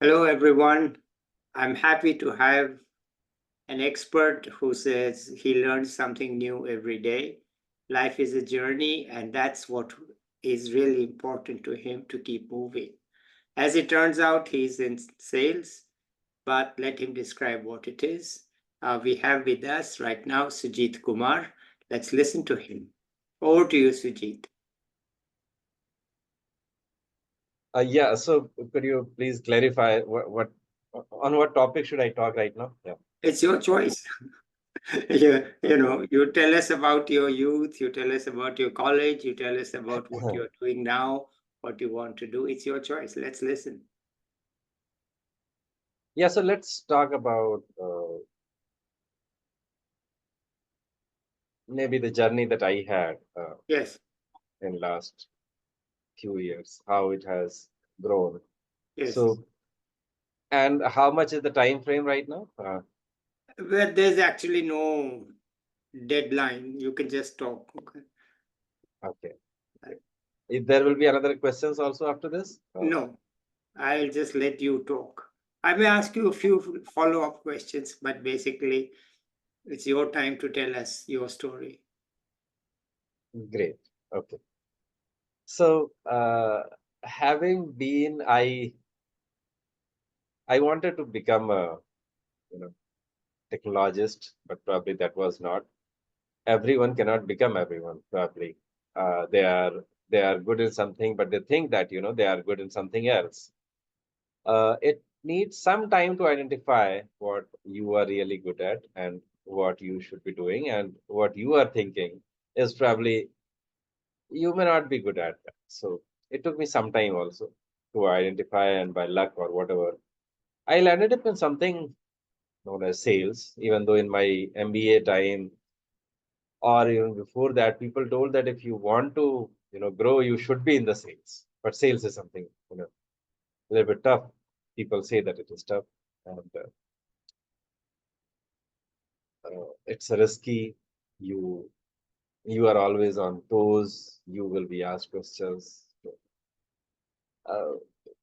Hello, everyone. I'm happy to have an expert who says he learns something new every day. Life is a journey, and that's what is really important to him to keep moving. As it turns out, he's in sales, but let him describe what it is. We have with us right now Sujit Kumar. Let's listen to him. Over to you, Sujit. Yeah, so could you please clarify what on what topic should I talk right now? Yeah. It's your choice. You tell us about your youth, you tell us about your college, you tell us about what you're doing now, what you want to do. It's your choice. Let's listen. Yeah, so let's talk about maybe the journey that I had Yes, in last few years, how it has grown. yes. So, and how much is the time frame right now? Where there's actually no deadline, you can just talk. Okay. Okay. If there will be another questions also after this? No, I'll just let you talk. I may ask you a few follow-up questions, but basically, it's your time to tell us your story. Great. Okay. So, having been, I wanted to become a you know technologist, but probably that was not. Everyone cannot become everyone. Probably they are good in something, but they think that they are good in something else. It needs some time to identify what you are really good at and what you should be doing, and what you are thinking is probably you may not be good at that. So it took me some time also to identify, and by luck or whatever, I landed up in something known as sales. Even though in my MBA time or even before that, people told that if you want to grow, you should be in the sales. But sales is something a little bit tough. People say that it is tough, and it's risky. You you are always on toes. You will be asked questions. uh,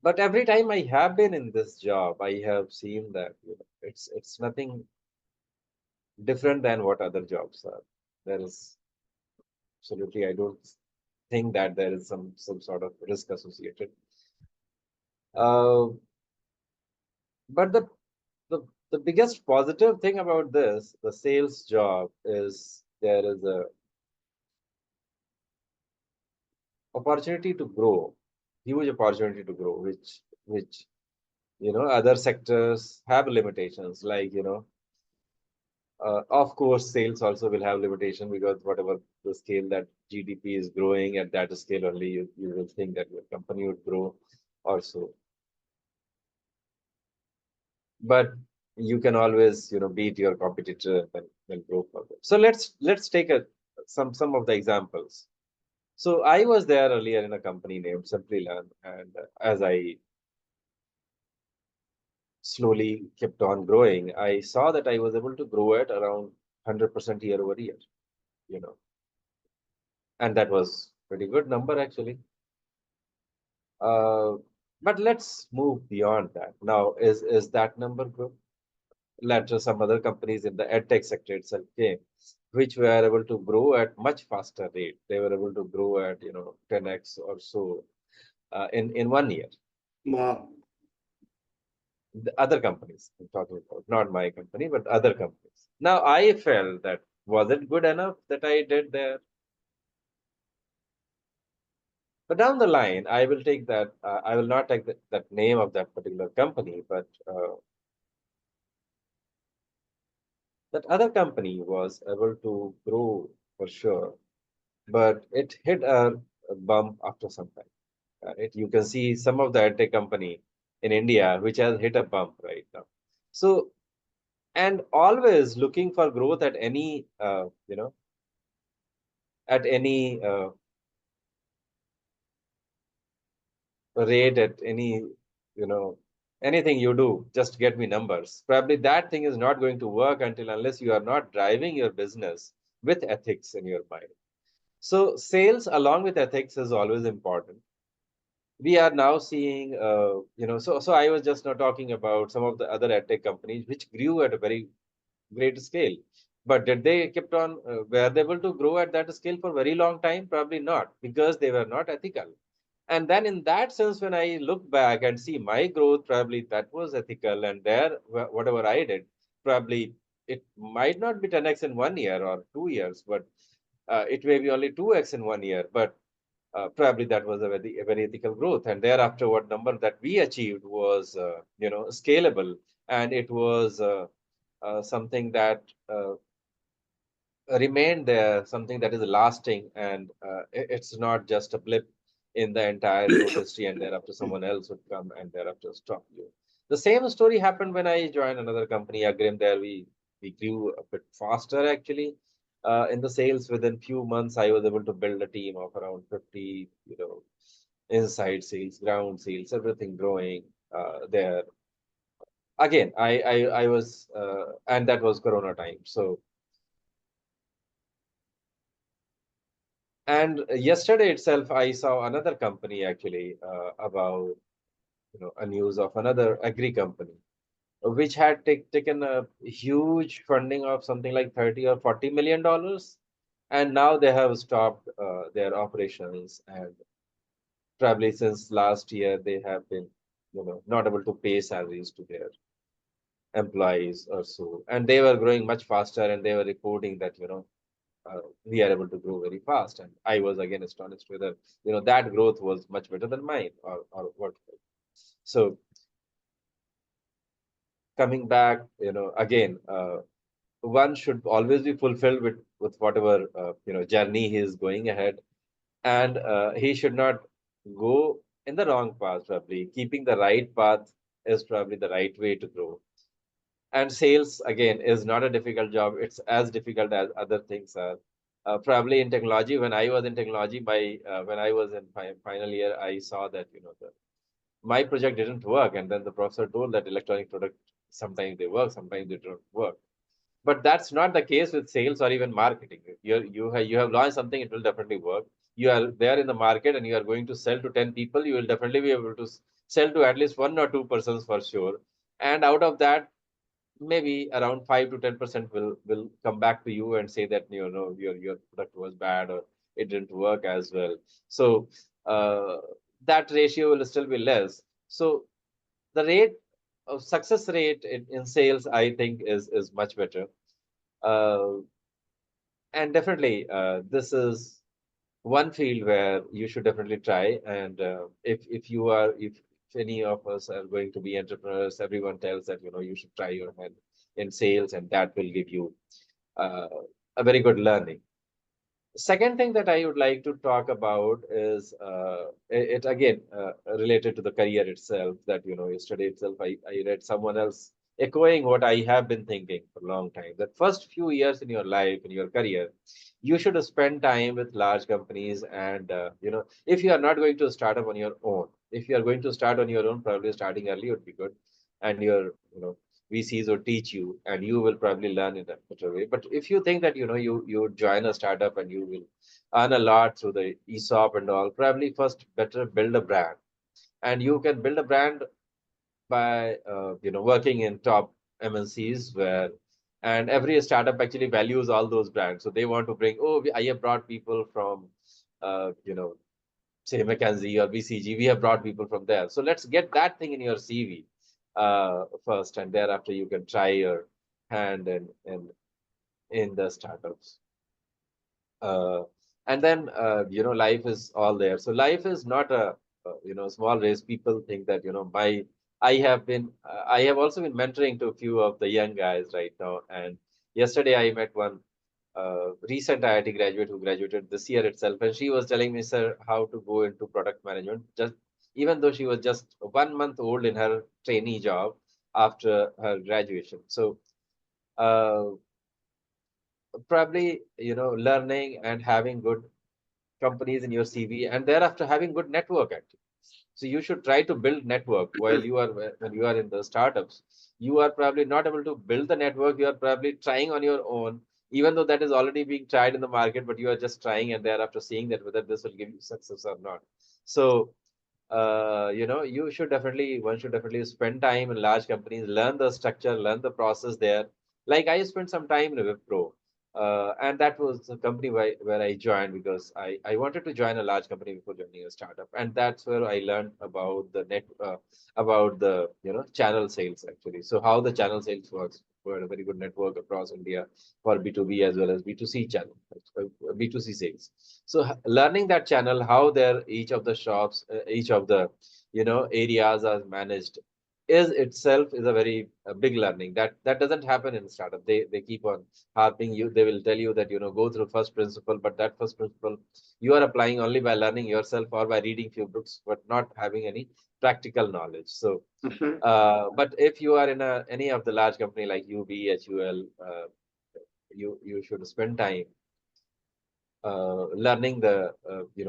but every time I have been in this job, I have seen that it's nothing different than what other jobs are. There is absolutely, I don't think that there is some sort of risk associated. Uh, but the the biggest positive thing about this, the sales job, is there is a opportunity to grow, huge opportunity to grow, which other sectors have limitations. Like of course, sales also will have limitation, because whatever the scale that GDP is growing, at that scale only you will think that your company would grow also. But you can always beat your competitor and then grow further. So let's take some of the examples. So I was there earlier in a company named Simply Learn, and as I slowly kept on growing, I saw that I was able to grow at around 100% year over year, you know, and that was pretty good number actually. Uh, but let's move beyond that. Now, is that number good? Later, some other companies in the edtech sector itself came, which were able to grow at much faster rate. They were able to grow at 10x or so in 1 year. Wow. The other companies I'm talking about, not my company, but other companies. Now I felt that, was it good enough that I did there? But down the line, I will take that. I will not take that name of that particular company, but that other company was able to grow for sure, but it hit a bump after some time. Right? You can see some of the edtech company in India which has hit a bump right now. So, and always looking for growth at any rate, at any you know anything you do, just get me numbers. Probably that thing is not going to work until unless you are not driving your business with ethics in your mind. So sales along with ethics is always important. we are now seeing, so I was just now talking about some of the other edtech companies which grew at a very great scale. But did they kept on, were they able to grow at that scale for a very long time? Probably not, because they were not ethical. And then in that sense, when I look back and see my growth, probably that was ethical. And there, whatever I did, probably it might not be 10x in 1 year or 2 years, but it may be only 2x in 1 year. But probably that was a very ethical growth. And thereafter, what number that we achieved was, scalable, and it was something that remained there, something that is lasting, and it's not just a blip in the entire growth history, and thereafter someone else would come and thereafter stop you. The same story happened when I joined another company, Agrim. There we grew a bit faster actually. In the sales, within few months, I was able to build a team of around 50, inside sales, ground sales, everything growing there. Again, I was, and that was Corona time. So, and yesterday itself, I saw another company actually about a news of another agri company which had taken a huge funding of something like 30 or 40 million dollars, and now they have stopped their operations, and probably since last year they have been not able to pay salaries to their employees or so, and they were growing much faster, and they were reporting that we are able to grow very fast. And I was again astonished whether that growth was much better than mine, or what. So coming back, again, one should always be fulfilled with whatever journey he is going ahead, and he should not go in the wrong path. Probably keeping the right path is probably the right way to grow. And sales again is not a difficult job, it's as difficult as other things are. Probably in technology, when I was in technology, when I was in final year, I saw that my project didn't work, and then the professor told that electronic product, sometimes they work, sometimes they don't work. But that's not the case with sales or even marketing. You have launched something, it will definitely work. You are there in the market and you are going to sell to 10 people, you will definitely be able to sell to at least 1 or 2 persons for sure. And out of that, maybe around 5 to 10% will come back to you and say that your product was bad, or it didn't work as well. So that ratio will still be less. So the rate of success rate in sales, I think, is much better. uh, and definitely this is one field where you should definitely try. And if any of us are going to be entrepreneurs, everyone tells that you should try your hand in sales, and that will give you uh, a very good learning. Second thing that I would like to talk about is it again related to the career itself. That yesterday itself, I read someone else echoing what I have been thinking for a long time. That first few years in your life, in your career, you should spend time with large companies. And if you are not going to start up on your own, if you are going to start on your own, probably starting early would be good. And your VCs will teach you, and you will probably learn in a better way. But if you think that you join a startup and you will earn a lot through the ESOP and all, probably first better build a brand. And you can build a brand by working in top MNCs, where and every startup actually values all those brands. So they want to bring, oh, I have brought people from uh, you know say McKinsey or BCG. We have brought people from there. So let's get that thing in your CV first, and thereafter you can try your hand in the startups. Uh, and then life is all there. So life is not a small race. People think that my I have also been mentoring to a few of the young guys right now. And yesterday I met one recent IIT graduate who graduated this year itself, and she was telling me, sir, how to go into product management. Just even though she was just 1 month old in her trainee job after her graduation. So uh, probably learning and having good companies in your CV, and thereafter having good network actually. So you should try to build network while you are when you are in the startups. You are probably not able to build the network. You are probably trying on your own, even though that is already being tried in the market. But you are just trying, and thereafter seeing that whether this will give you success or not. So you should definitely one should definitely spend time in large companies, learn the structure, learn the process there. Like I spent some time in Wipro, and that was the company where I joined because I wanted to join a large company before joining a startup, and that's where I learned about the channel sales actually. So how the channel sales works. We had a very good network across India for B2B as well as B2C channel, B2C sales. So learning that channel, how their each of the shops, each of the areas are managed, is itself is a very big learning. That doesn't happen in startup. They keep on harping you. They will tell you that go through first principle, but that first principle you are applying only by learning yourself or by reading few books, but not having any practical knowledge. So, Mhm. but if you are in any of the large company like UB, HUL, you should spend time learning the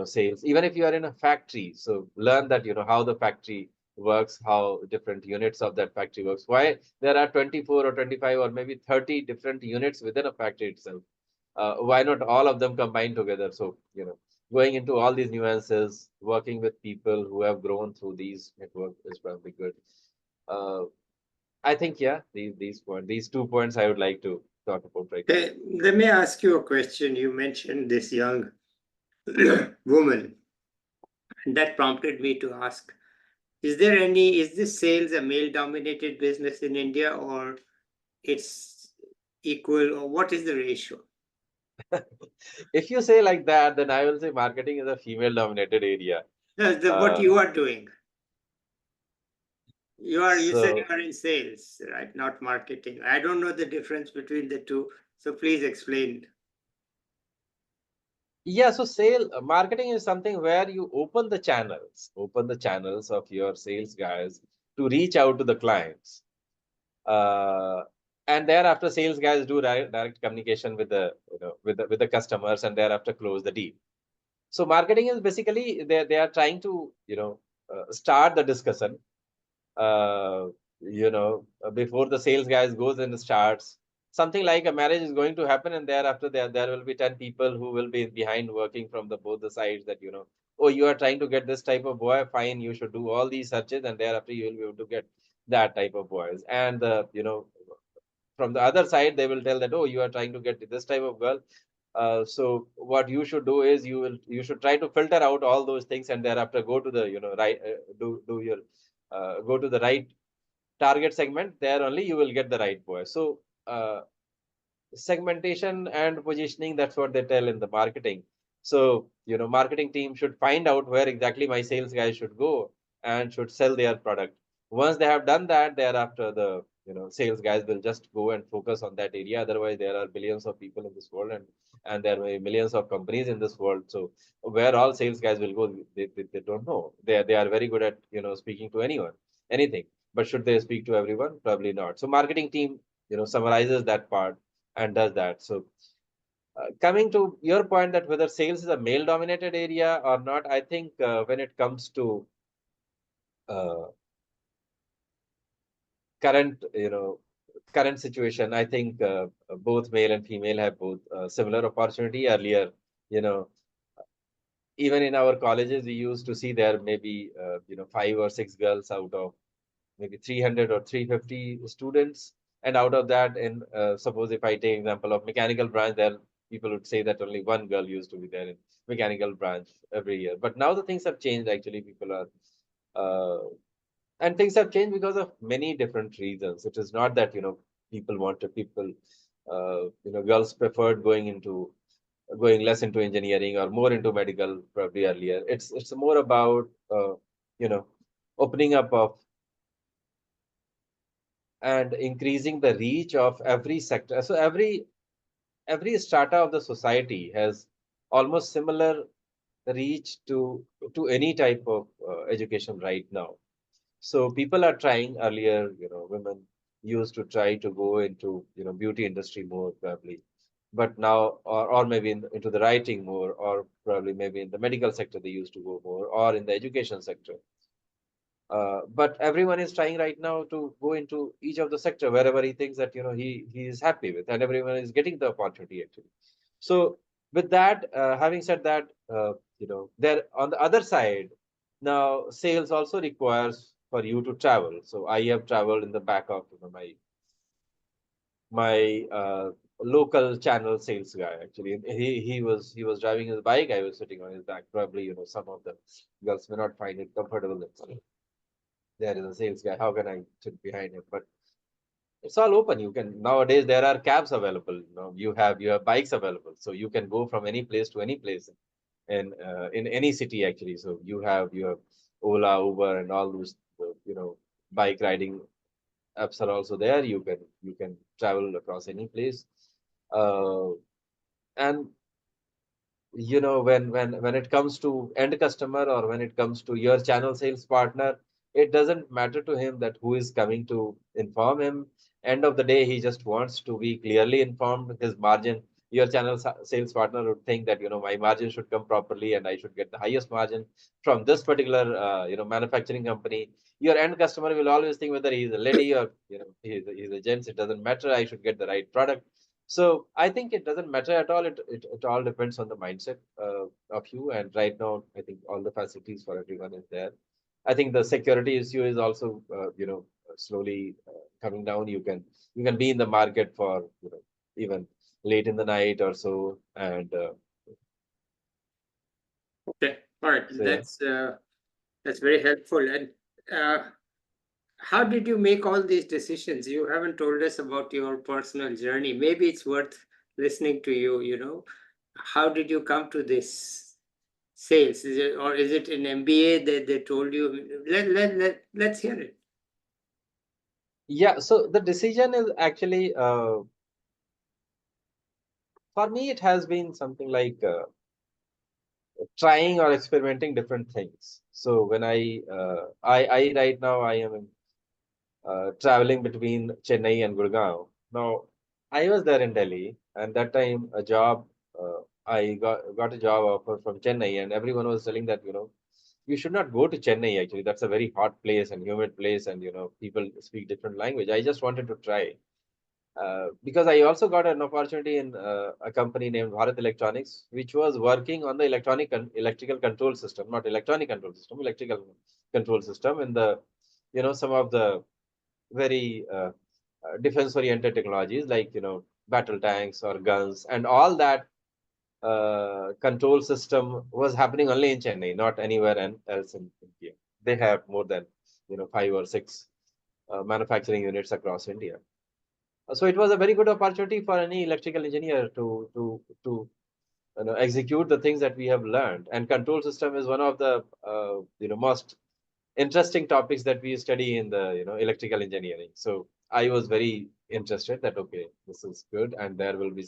sales. Even if you are in a factory, so learn that how the factory works, how different units of that factory works, why there are 24 or 25 or maybe 30 different units within a factory itself. Why not all of them combined together? So going into all these nuances, working with people who have grown through these network is probably good. uh, I think, yeah, these 2 points I would like to talk about right now. Let me ask you a question. You mentioned this young woman, and that prompted me to ask, is this sales a male dominated business in India, or it's equal, or what is the ratio? If you say like that, then I will say marketing is a female dominated area. What Uh, you are doing. You said you so are in sales, right? Not marketing. I don't know the difference between the two, so please explain. yeah, so marketing is something where you open the channels of your sales guys to reach out to the clients. Uh, and thereafter sales guys do direct communication with the with the customers and thereafter close the deal. So marketing is basically they are trying to start the discussion uh, before the sales guys goes and starts. Something like a marriage is going to happen, and thereafter there will be 10 people who will be behind working from the both the sides that oh, you are trying to get this type of boy, fine, you should do all these searches, and thereafter you will be able to get that type of boys. And from the other side they will tell that, oh, you are trying to get this type of girl. So what you should do is you should try to filter out all those things, and thereafter go to the right do your go to the right target segment. There only you will get the right boy. So segmentation and positioning, that's what they tell in the marketing. So marketing team should find out where exactly my sales guys should go and should sell their product. Once they have done that, thereafter the sales guys will just go and focus on that area. Otherwise there are billions of people in this world, and there are millions of companies in this world. So where all sales guys will go, they don't know. They are very good at speaking to anyone, anything, but should they speak to everyone? Probably not. So marketing team summarizes that part and does that. So, coming to your point that whether sales is a male dominated area or not, I think when it comes to uh, current, current situation, I think both male and female have both similar opportunity. Earlier, you know, even in our colleges, we used to see there maybe five or six girls out of maybe 300 or 350 students. And out of that, in suppose if I take example of mechanical branch, there people would say that only one girl used to be there in mechanical branch every year. But now the things have changed. Actually, people are and things have changed because of many different reasons. It is not that people want to people girls preferred going less into engineering or more into medical probably earlier. It's more about you know opening up of and increasing the reach of every sector. So every strata of the society has almost similar reach to any type of education right now. So people are trying. Earlier, women used to try to go into beauty industry more probably, but now or maybe into the writing more, or probably maybe in the medical sector they used to go more, or in the education sector. But everyone is trying right now to go into each of the sector wherever he thinks that he is happy with, and everyone is getting the opportunity actually. So with that, having said that, there on the other side. Now, sales also requires for you to travel. So I have traveled in the back of my local channel sales guy. Actually, he was driving his bike. I was sitting on his back. Probably some of the girls may not find it comfortable. There is a sales guy. How can I sit behind him? But it's all open. You can nowadays there are cabs available. You have bikes available, so you can go from any place to any place in any city actually. So you have Ola, Uber, and all those bike riding apps are also there. You can travel across any place, uh, and when it comes to end customer or when it comes to your channel sales partner, it doesn't matter to him that who is coming to inform him. End of the day, he just wants to be clearly informed. His margin, your sales partner would think that my margin should come properly and I should get the highest margin from this particular manufacturing company. Your end customer will always think whether he's a lady or he's a gents. It doesn't matter, I should get the right product. So I think it doesn't matter at all. It all depends on the mindset of you. And right now, I think all the facilities for everyone is there. I think the security issue is also slowly coming down. You can be in the market for even late in the night or so. And Okay, all right. so yeah. That's very helpful. And uh, how did you make all these decisions? You haven't told us about your personal journey. Maybe it's worth listening to you. How did you come to this sales? Is it an MBA that they told you? Let's hear it. Yeah. So the decision is actually for me. It has been something like trying or experimenting different things. So when I right now I am traveling between Chennai and Gurgaon. Now, I was there in Delhi, and that time I got a job offer from Chennai, and everyone was telling that you should not go to Chennai. Actually, that's a very hot place and humid place, and people speak different language. I just wanted to try. Because I also got an opportunity in a company named Bharat Electronics, which was working on the electrical control system, not electronic control system, electrical control system in the some of the very defense oriented technologies like battle tanks or guns and all that control system was happening only in Chennai, not anywhere else in India. They have more than 5 or 6 manufacturing units across India. So it was a very good opportunity for any electrical engineer to execute the things that we have learned. And control system is one of the most interesting topics that we study in the electrical engineering. So I was very interested that okay, this is good, and there will be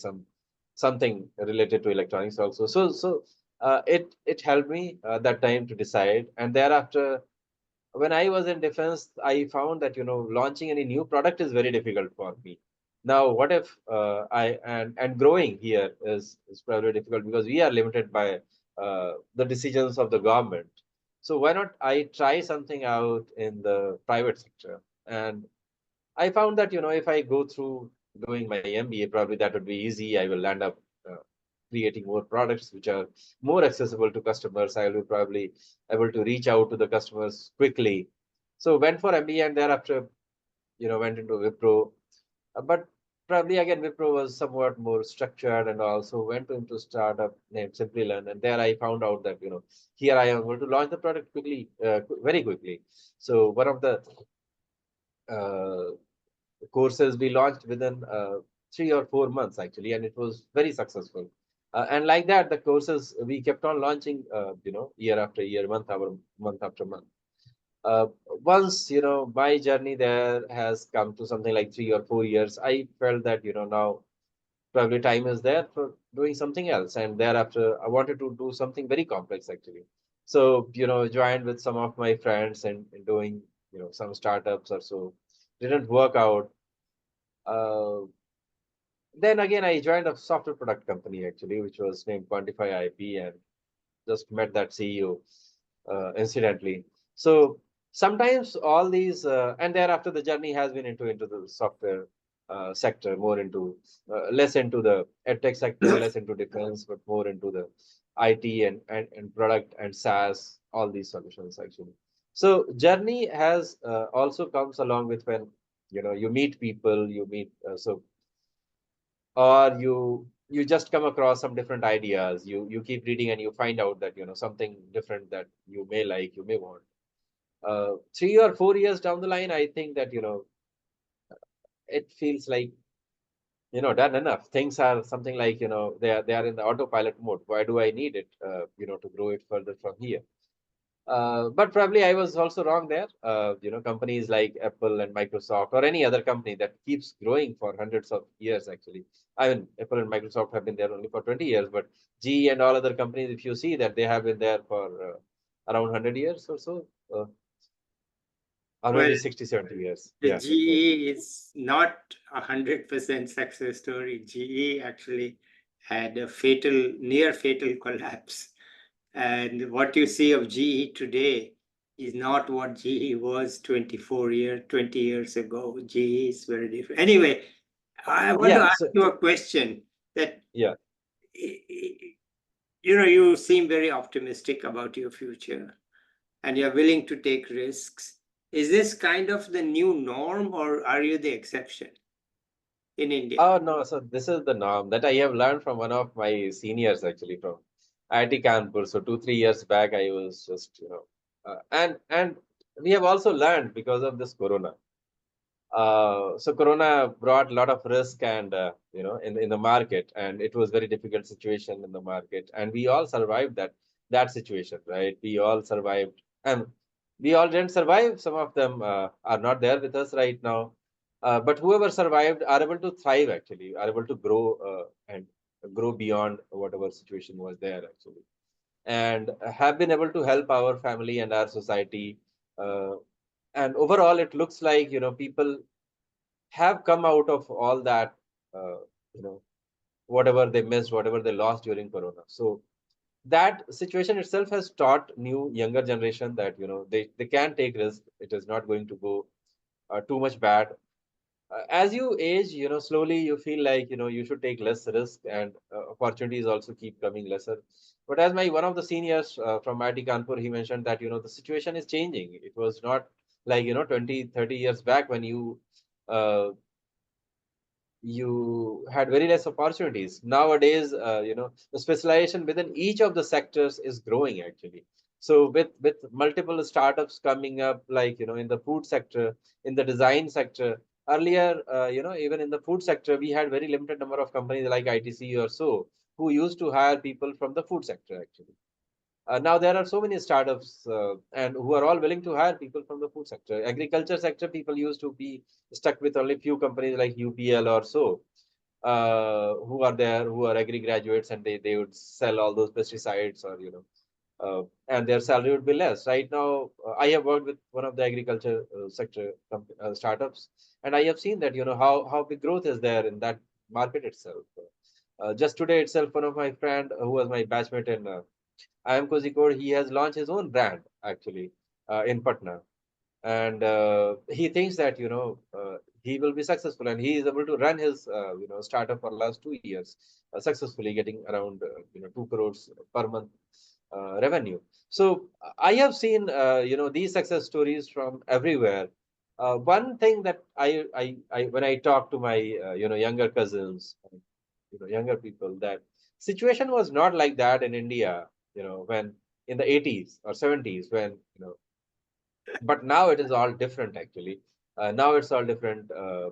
something related to electronics also. So it helped me that time to decide, and thereafter when I was in defense, I found that launching any new product is very difficult for me. Now, what if I and growing here is probably difficult because we are limited by the decisions of the government. So why not I try something out in the private sector? And I found that if I go through doing my MBA, probably that would be easy. I will land up uh, creating more products which are more accessible to customers. I will be probably able to reach out to the customers quickly. So went for MBA and thereafter went into Wipro. But probably again Wipro was somewhat more structured and also went into startup named Simply Learn. And there I found out that here I am able to launch the product quickly, very quickly. So one of the uh, courses we launched within 3 or 4 months actually, and it was very successful. And like that, the courses we kept on launching, year after year, month after month. Uh, Once my journey there has come to something like 3 or 4 years, I felt that now probably time is there for doing something else. And thereafter, I wanted to do something very complex actually. So joined with some of my friends and doing some startups or so. Didn't work out. Then again, I joined a software product company actually, which was named Quantify IP, and just met that CEO incidentally. So sometimes all these, and thereafter the journey has been into the software sector, more into less into the edtech sector, less into defense, but more into the IT and product and SaaS, all these solutions actually. So journey has also comes along with when you meet people, you meet or you just come across some different ideas. You keep reading and you find out that something different that you may like, you may want. 3 or 4 years down the line, I think that it feels like done enough. Things are something like they are in the autopilot mode. Why do I need it to grow it further from here? But probably I was also wrong there. Companies like Apple and Microsoft or any other company that keeps growing for hundreds of years, actually. I mean, Apple and Microsoft have been there only for 20 years, but GE and all other companies, if you see that they have been there for around 100 years or so, or Well, maybe 60, 70 years. the Yeah, maybe. GE is not 100% success story. GE actually had a near fatal collapse. And what you see of GE today is not what GE was 20 years ago. GE is very different. Anyway, I want to Yeah, ask so, you a question that, yeah. you seem very optimistic about your future and you're willing to take risks. Is this kind of the new norm or are you the exception in India? Oh no, so this is the norm that I have learned from one of my seniors actually from IIT Kanpur. So 2, 3 years back, I was just and we have also learned because of this Corona. So Corona brought a lot of risk and in the market, and it was very difficult situation in the market, and we all survived that situation, right? We all survived, and we all didn't survive. Some of them are not there with us right now, but whoever survived are able to thrive actually, are able to grow and grow beyond whatever situation was there actually, and have been able to help our family and our society. Uh, and overall, it looks like people have come out of all that, uh, you know, whatever they missed, whatever they lost during Corona. So that situation itself has taught new younger generation that they can take risk. It is not going to go too much bad. As you age, slowly you feel like you should take less risk, and opportunities also keep coming lesser. But as my one of the seniors from IIT Kanpur, he mentioned that the situation is changing. It was not like 20, 30 years back when uh, you had very less opportunities. Nowadays, the specialization within each of the sectors is growing actually. So with multiple startups coming up, like in the food sector, in the design sector. Earlier, even in the food sector, we had very limited number of companies like ITC or so who used to hire people from the food sector actually. Now there are so many startups and who are all willing to hire people from the food sector. Agriculture sector, people used to be stuck with only few companies like UPL or so, who are there, who are agri graduates, and they would sell all those pesticides, or and their salary would be less. Right now, I have worked with one of the agriculture sector startups, and I have seen that how big growth is there in that market itself. Just today itself, one of my friend who was my batchmate in I am Kozhikode, he has launched his own brand actually in Patna, and he thinks that he will be successful, and he is able to run his startup for last 2 years successfully, getting around 2 crores per month revenue. So I have seen these success stories from everywhere. One thing that I when I talk to my younger cousins, younger people, that situation was not like that in India, when in the 80s or 70s, when but now it is all different actually. Now it's all different. Uh,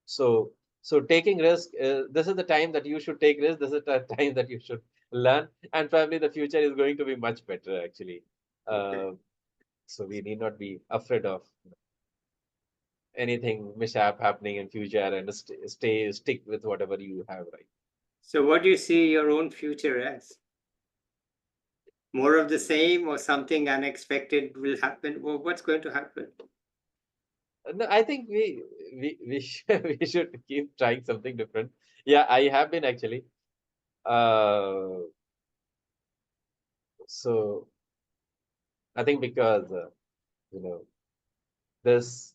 so so taking risk, this is the time that you should take risk. This is the time that you should learn, and probably the future is going to be much better actually. uh, so we need not be afraid of anything mishap happening in future, and stick with whatever you have, right? So, what do you see your own future as? More of the same or something unexpected will happen? Well, what's going to happen? No, I think we we should keep trying something different. Yeah, I have been actually. Uh, so I think because you know this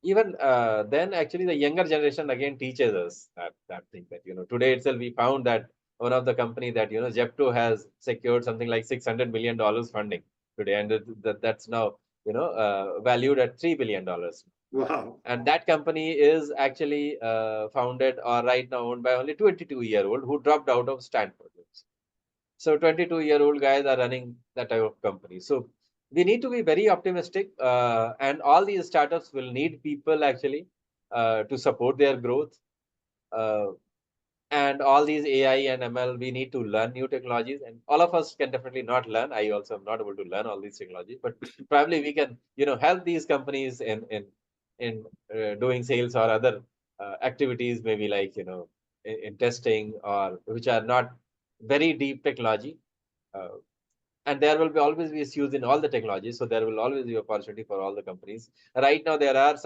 even then actually the younger generation again teaches us that thing that today itself we found that one of the company that Zepto has secured something like $600 million funding today, and that's now valued at $3 billion. Wow. And that company is actually founded or right now owned by only 22-year-old who dropped out of Stanford. So 22-year-old guys are running that type of company. So we need to be very optimistic, and all these startups will need people actually to support their growth. Uh, and all these AI and ML, we need to learn new technologies, and all of us can definitely not learn. I also am not able to learn all these technologies, but probably we can, help these companies in doing sales or other activities, maybe like in testing or which are not very deep technology. Uh, and there will be always be issues in all the technologies, so there will always be opportunity for all the companies. Right now there are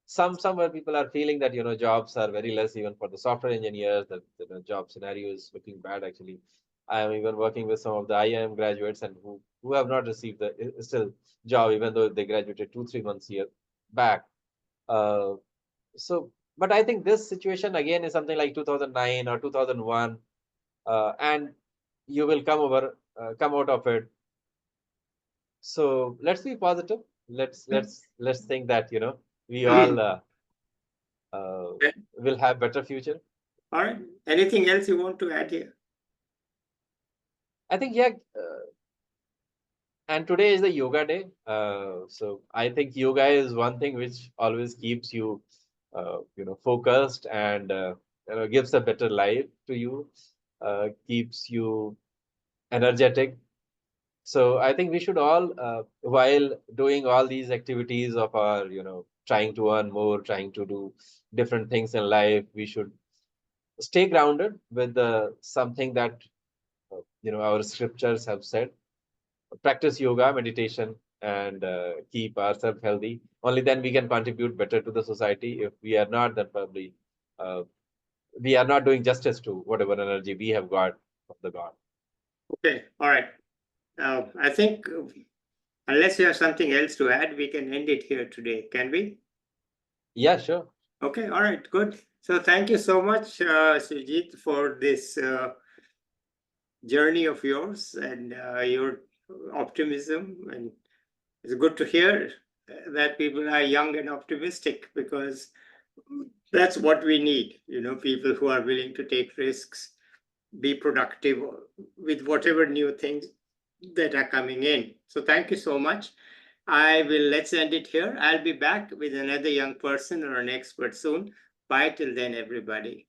somewhere people are feeling that jobs are very less even for the software engineers, that the job scenario is looking bad actually. I am even working with some of the IIM graduates and who have not received the still job even though they graduated 2-3 months here back. uh, so but I think this situation again is something like 2009 or 2001, and you will come out of it. So let's be positive. Let's think that we all uh, will have better future. All right. Anything else you want to add here? I think yeah. And today is the yoga day. So I think yoga is one thing which always keeps you focused and gives a better life to you, keeps you energetic. So I think we should all, while doing all these activities of our, trying to earn more, trying to do different things in life, we should stay grounded with something that, our scriptures have said. Practice yoga, meditation, and keep ourselves healthy. Only then we can contribute better to the society. If we are not, then probably uh, we are not doing justice to whatever energy we have got from the God. Okay. All right. I think unless you have something else to add, we can end it here today. Can we? Yeah, sure. Okay. All right. Good. So thank you so much, Sujit, for this journey of yours and your optimism. And it's good to hear that people are young and optimistic, because that's what we need. People who are willing to take risks, be productive with whatever new things that are coming in. So thank you so much. Let's end it here. I'll be back with another young person or an expert soon. Bye till then, everybody.